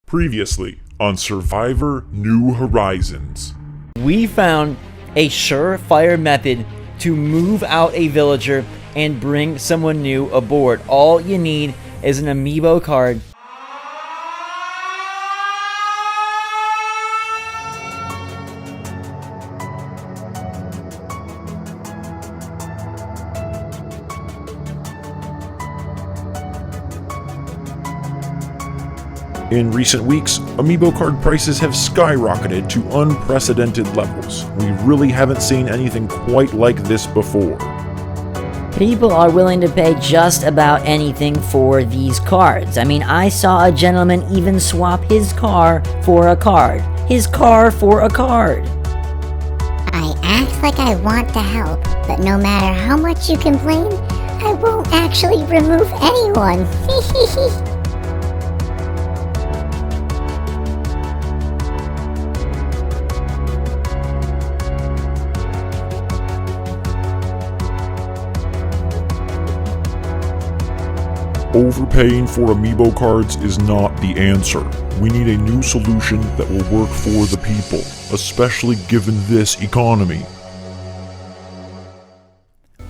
Previously on Survivor New Horizons. We found a surefire method to move out a villager and bring someone new aboard. All you need is an Amiibo card. In recent weeks, Amiibo card prices have skyrocketed to unprecedented levels. We really haven't seen anything quite like this before. People are willing to pay just about anything for these cards. I mean, I saw a gentleman even swap his car for a card. His car for a card. I act like I want to help, but no matter how much you complain, I won't actually remove anyone. Overpaying for Amiibo cards is not the answer. We need a new solution that will work for the people, especially given this economy.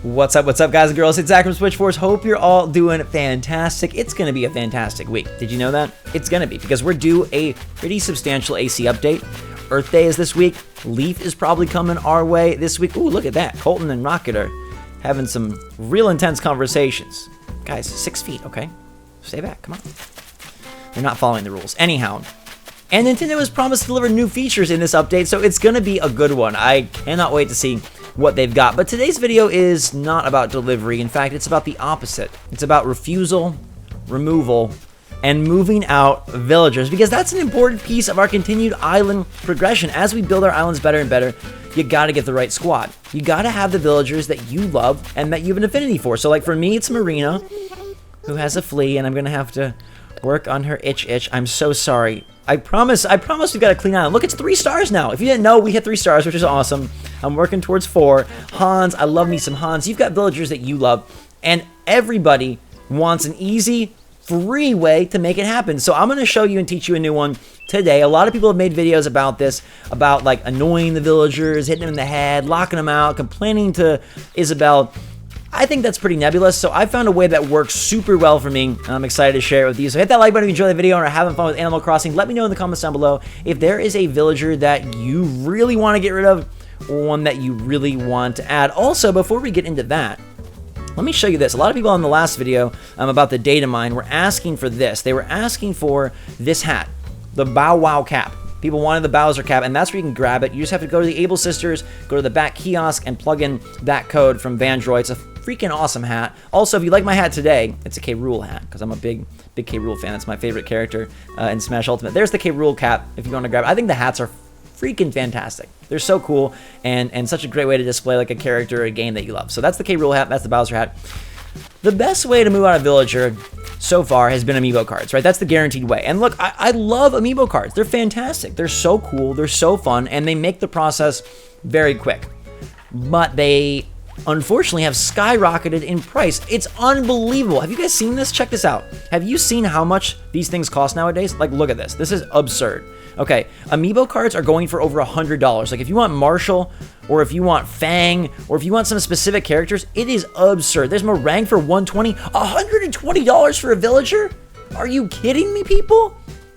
What's up, guys and girls? It's Zach from SwitchForce. Hope you're all doing fantastic. It's going to be a fantastic week. Did you know that? It's going to be, because we're due a pretty substantial AC update. Earth Day is this week. Leaf is probably coming our way this week. Ooh, look at that. Colton and Rocket are having some real intense conversations. Guys, 6 feet, okay? Stay back, come on. They're not following the rules. Anyhow, and Nintendo has promised to deliver new features in this update, so it's gonna be a good one. I cannot wait to see what they've got. But today's video is not about delivery. In fact, it's about the opposite. It's about refusal, removal, and moving out villagers, because that's an important piece of our continued island progression. As we build our islands better and better, you gotta get the right squad. You gotta have the villagers that you love and that you have an affinity for. So like for me, it's Marina, who has a flea, and I'm gonna have to work on her itch. I'm so sorry. I promise we've got a clean island. Look, it's 3 stars now. If you didn't know, we hit 3 stars, which is awesome. I'm working towards 4. Hans, I love me some Hans. You've got villagers that you love, and everybody wants an easy, free way to make it happen. So I'm going to show you and teach you a new one today. A lot of people have made videos about this, about like annoying the villagers, hitting them in the head, locking them out, complaining to Isabel. I think that's pretty nebulous, so I found a way that works super well for me, and I'm excited to share it with you. So hit that like button if you enjoy the video and are having fun with Animal Crossing. Let me know in the comments down below if there is a villager that you really want to get rid of, or one that you really want to add. Also, before we get into that, let me show you this. A lot of people on the last video about the data mine were asking for this. They were asking for this hat, the Bow Wow cap. People wanted the Bowser cap, and that's where you can grab it. You just have to go to the Able Sisters, go to the back kiosk, and plug in that code from Vandroid. It's a freaking awesome hat. Also, if you like my hat today, it's a K. Rool hat, because I'm a big K. Rool fan. That's my favorite character in Smash Ultimate. There's the K. Rool cap if you want to grab it. I think the hats are freaking fantastic. They're so cool, and such a great way to display like a character or a game that you love. So that's the K. Rool hat, that's the Bowser hat. The best way to move out a villager so far has been Amiibo cards, right? That's the guaranteed way. And look, I love Amiibo cards. They're fantastic. They're so cool, they're so fun, and they make the process very quick. But they unfortunately have skyrocketed in price. It's unbelievable. Have you guys seen this? Check this out. Have you seen how much these things cost nowadays? Like, look at this. This is absurd. Okay, Amiibo cards are going for over $100. Like, if you want Marshall, or if you want Fang, or if you want some specific characters, it is absurd. There's Meringue for $120. $120 for a villager? Are you kidding me, people?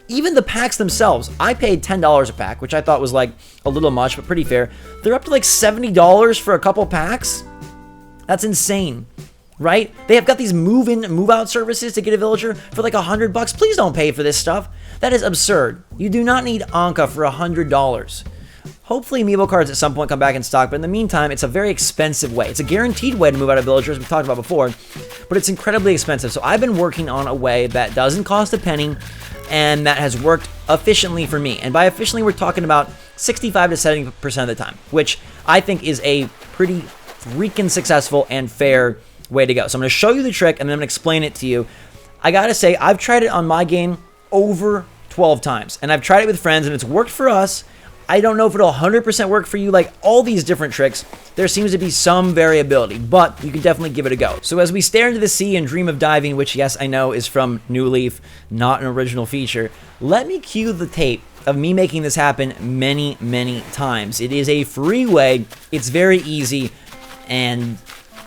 Even the packs themselves, I paid $10 a pack, which I thought was like a little much, but pretty fair. They're up to like $70 for a couple packs. That's insane, right? They have got these move-in, move-out services to get a villager for like $100. Please don't pay for this stuff. That is absurd. You do not need Anka for $100. Hopefully Amiibo cards at some point come back in stock, but in the meantime, it's a very expensive way. It's a guaranteed way to move out of villagers, we've talked about before, but it's incredibly expensive. So I've been working on a way that doesn't cost a penny, and that has worked efficiently for me. And by efficiently, we're talking about 65 to 70% of the time, which I think is a pretty freaking successful and fair way to go. So I'm going to show you the trick, and then I'm going to explain it to you. I got to say, I've tried it on my game over 12 times, and I've tried it with friends, and it's worked for us. I don't know if it'll 100% work for you. Like all these different tricks, there seems to be some variability, but you can definitely give it a go. So as we stare into the sea and dream of diving, which yes, I know is from New Leaf, not an original feature, let me cue the tape of me making this happen many, many times. It is a free way, it's very easy, and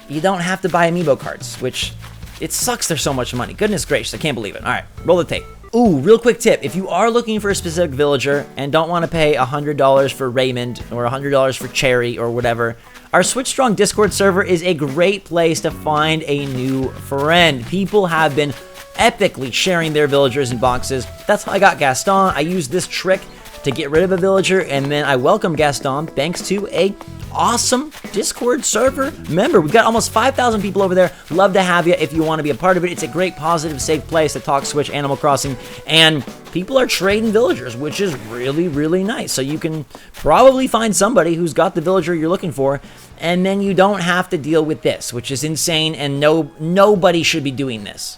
you don't have to buy Amiibo cards, which it sucks there's so much money. Goodness gracious, I can't believe it. All right, roll the tape. Ooh, real quick tip. If you are looking for a specific villager and don't want to pay $100 for Raymond or $100 for Cherry or whatever, our Switch Strong Discord server is a great place to find a new friend. People have been epically sharing their villagers in boxes. That's how I got Gaston. I used this trick to get rid of a villager, and then I welcome Gaston thanks to a awesome Discord server member. We've got almost 5,000 people over there. Love to have you if you want to be a part of it. It's a great, positive, safe place to talk Switch, Animal Crossing, and people are trading villagers, which is really, really nice. So you can probably find somebody who's got the villager you're looking for, and then you don't have to deal with this, which is insane, and nobody should be doing this.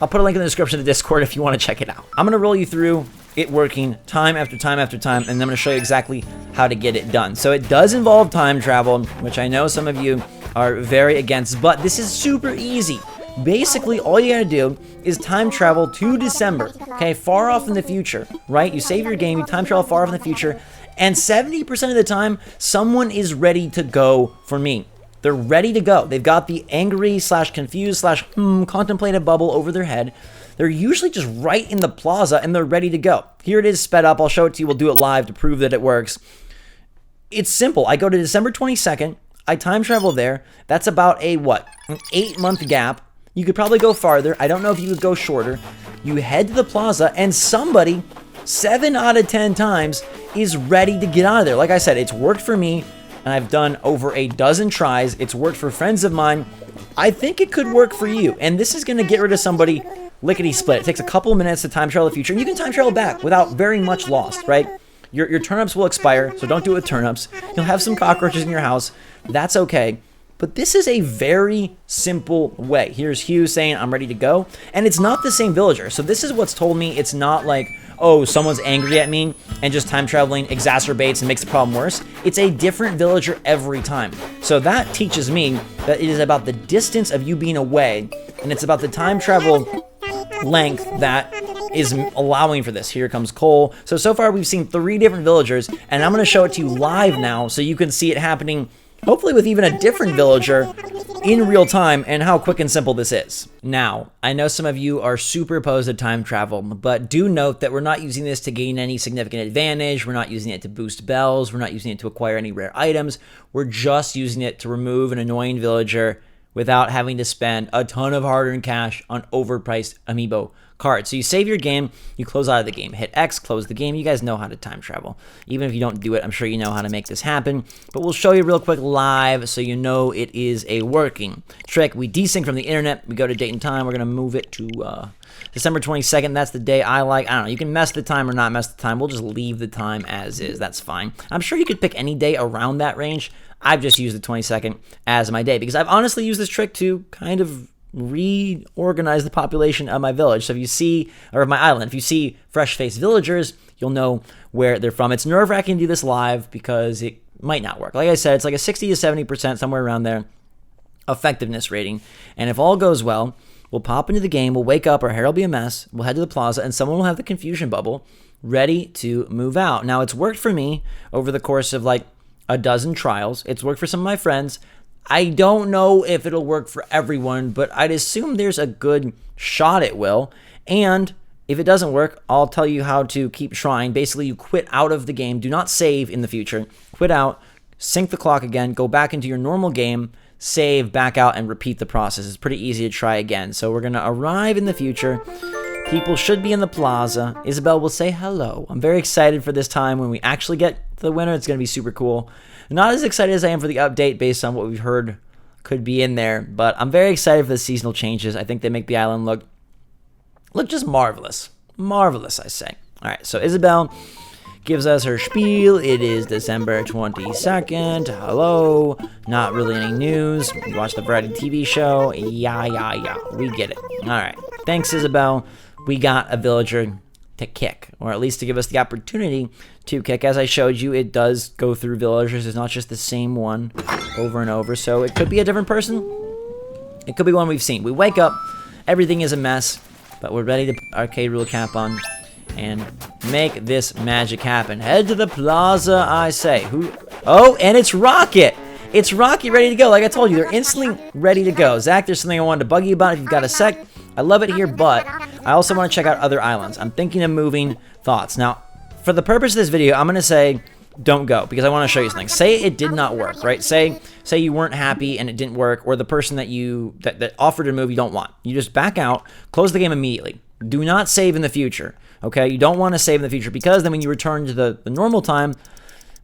I'll put a link in the description of the Discord if you want to check it out. I'm going to roll you through it working time after time after time, and then I'm going to show you exactly how to get it done. So it does involve time travel, which I know some of you are very against, but this is super easy. Basically, all you got to do is time travel to December, okay, far off in the future, right? You save your game, you time travel far off in the future, and 70% of the time, someone is ready to go for me. They're ready to go. They've got the angry / confused / contemplative bubble over their head. They're usually just right in the plaza and they're ready to go. Here it is sped up. I'll show it to you. We'll do it live to prove that it works. It's simple. I go to December 22nd. I time travel there. That's about an 8-month gap. You could probably go farther. I don't know if you would go shorter. You head to the plaza and somebody, 7 out of 10 times, is ready to get out of there. Like I said, it's worked for me. And I've done over a dozen tries. It's worked for friends of mine. I think it could work for you. And this is going to get rid of somebody lickety-split. It takes a couple minutes to time travel the future. And you can time travel back without very much loss, right? Your turnips will expire, so don't do it with turnips. You'll have some cockroaches in your house. That's okay. But this is a very simple way. Here's Hugh saying, I'm ready to go. And it's not the same villager. So this is what's told me. It's not like, oh, someone's angry at me and just time traveling exacerbates and makes the problem worse. It's a different villager every time. So that teaches me that it is about the distance of you being away, and it's about the time travel length that is allowing for this. Here comes Cole. So far we've seen 3 different villagers, and I'm going to show it to you live now so you can see it happening, hopefully with even a different villager in real time, and how quick and simple this is. Now, I know some of you are super opposed to time travel, but do note that we're not using this to gain any significant advantage. We're not using it to boost bells. We're not using it to acquire any rare items. We're just using it to remove an annoying villager without having to spend a ton of hard-earned cash on overpriced Amiibo cards. So you save your game, you close out of the game, hit X, close the game. You guys know how to time travel. Even if you don't do it, I'm sure you know how to make this happen. But we'll show you real quick live so you know it is a working trick. We desync from the internet. We go to date and time. We're going to move it to December 22nd. That's the day I like. I don't know. You can mess the time or not mess the time. We'll just leave the time as is. That's fine. I'm sure you could pick any day around that range. I've just used the 22nd as my day because I've honestly used this trick to kind of reorganize the population of my village. So if you see, or of my island, if you see fresh-faced villagers, you'll know where they're from. It's nerve-wracking to do this live because it might not work. Like I said, it's like a 60 to 70%, somewhere around there, effectiveness rating. And if all goes well, we'll pop into the game, we'll wake up, our hair will be a mess, we'll head to the plaza, and someone will have the confusion bubble ready to move out. Now, it's worked for me over the course of like a dozen trials. It's worked for some of my friends. I don't know if it'll work for everyone, but I'd assume there's a good shot it will. And if it doesn't work, I'll tell you how to keep trying. Basically, you quit out of the game. Do not save in the future. Quit out, sync the clock again, go back into your normal game, save, back out, and repeat the process. It's pretty easy to try again. So we're going to arrive in the future. People should be in the plaza. Isabel will say hello. I'm very excited for this time when we actually get the winner. It's going to be super cool. Not as excited as I am for the update based on what we've heard could be in there, but I'm very excited for the seasonal changes. I think they make the island look just marvelous. Marvelous, I say. All right, so Isabel gives us her spiel. It is December 22nd. Hello. Not really any news. We watched the variety TV show. Yeah. We get it. All right. Thanks, Isabel. We got a villager. kick, or at least to give us the opportunity to kick. As I showed you, it does go through villagers. It's not just the same one over and over. So it could be a different person. It could be one we've seen. We wake up, everything is a mess, but we're ready to put arcade rule cap on and make this magic happen. Head to the plaza, I say. Who? Oh, and it's Rocket. It's Rocky ready to go. Like I told you, they're instantly ready to go. Zach, there's something I wanted to bug you about if you've got a sec. I love it here, but I also want to check out other islands. I'm thinking of moving. Thoughts. Now, for the purpose of this video, I'm going to say don't go because I want to show you something. Say it did not work, right? Say you weren't happy and it didn't work, or the person that that offered to move you don't want. You just back out, close the game immediately. Do not save in the future, okay? You don't want to save in the future because then when you return to the normal time,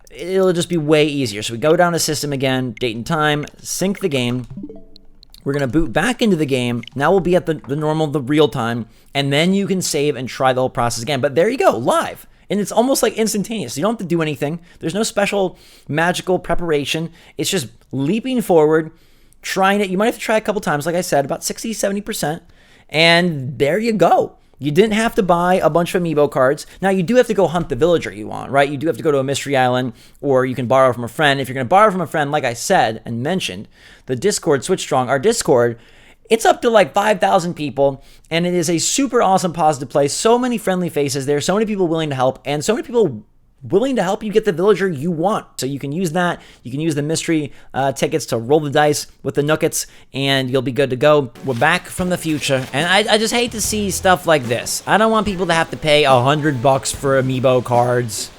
it'll just be way easier. So we go down to system again, date and time, sync the game. We're going to boot back into the game. Now we'll be at the normal, the real time, and then you can save and try the whole process again. But there you go, live. And it's almost like instantaneous. You don't have to do anything. There's no special magical preparation. It's just leaping forward, trying it. You might have to try a couple times, like I said, about 60, 70%. And there you go. You didn't have to buy a bunch of Amiibo cards. Now, you do have to go hunt the villager you want, right? You do have to go to a mystery island, or you can borrow from a friend. If you're going to borrow from a friend, like I said and mentioned, the Discord, Switch Strong, our Discord, it's up to like 5,000 people, and it is a super awesome, positive place. So many friendly faces there, so many people willing to help, and so many people willing to help you get the villager you want. So you can use that. You can use the mystery tickets to roll the dice with the Nuggets, and you'll be good to go. We're back from the future, and I just hate to see stuff like this. I don't want people to have to pay $100 for Amiibo cards.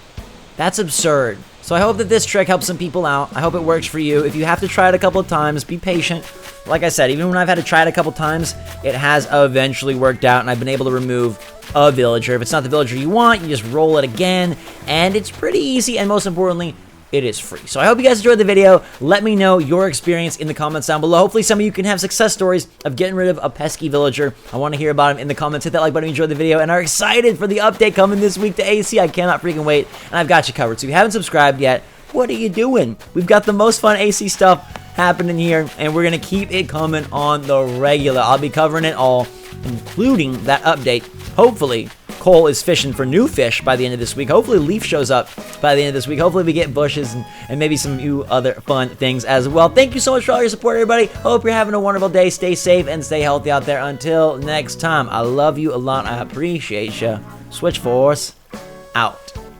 That's absurd. So I hope that this trick helps some people out. I hope it works for you. If you have to try it a couple of times, be patient. Like I said, even when I've had to try it a couple times, it has eventually worked out, and I've been able to remove a villager. If it's not the villager you want, you just roll it again, and it's pretty easy, and most importantly, it is free. So I hope you guys enjoyed the video. Let me know your experience in the comments down below. Hopefully some of you can have success stories of getting rid of a pesky villager. I want to hear about them in the comments. Hit that like button if you enjoyed the video and are excited for the update coming this week to AC. I cannot freaking wait, and I've got you covered. So if you haven't subscribed yet, what are you doing? We've got the most fun AC stuff happening here, and we're going to keep it coming on the regular. I'll be covering it all, including that update. Hopefully, Cole is fishing for new fish by the end of this week. Hopefully, Leaf shows up by the end of this week. Hopefully, we get bushes and maybe some new other fun things as well. Thank you so much for all your support, everybody. Hope you're having a wonderful day. Stay safe and stay healthy out there. Until next time, I love you a lot. I appreciate you. SwitchForce out.